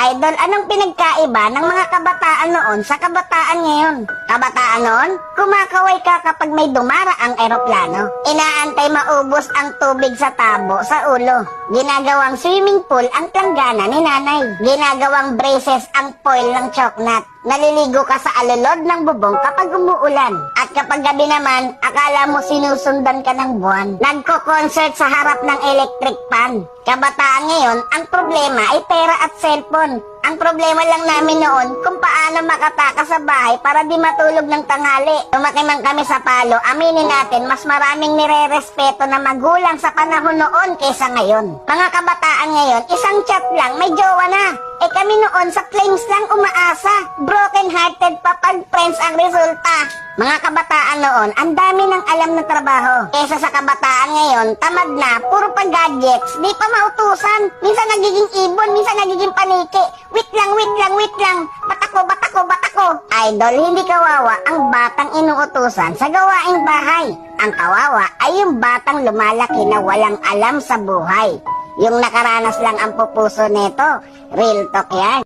Idol, anong pinagkaiba ng mga kabataan noon sa kabataan ngayon? Kabataan noon, kumakaway ka kapag may dumaraang eroplano. Inaantay maubos ang tubig sa tabo sa ulo. Ginagawang swimming pool ang planggana ni nanay. Ginagawang braces ang foil ng choknat. Naliligo ka sa alulod ng bubong kapag umuulan. At kapag gabi naman, akala mo sinusundan ka ng buwan. Nagko-concert sa harap ng electric fan. Kabataan ngayon, ang problema ay pera at cellphone. Ang problema lang namin noon kung paano makatakas sa bahay para di matulog ng tanghali. Lumaki man kami sa palo, aminin natin mas maraming nire-respeto na magulang sa panahon noon kaysa ngayon. Mga kabataan ngayon, isang chat lang, may jowa na. Eh kami noon sa flames lang umaasa. Broken hearted pa pag friends ang resulta. Mga kabataan noon, ang dami ng alam na trabaho. Kesa sa kabataan ngayon, tamad na, puro pa gadgets, di pa mautusan. Minsan nagiging ibon, minsan nagiging paniki. Wait lang. Batako. Idol, hindi kawawa ang batang inuutusan sa gawaing bahay. Ang kawawa ay yung batang lumalaki na walang alam sa buhay. Yung nakaranas lang ang pupuso nito. Real talk yan.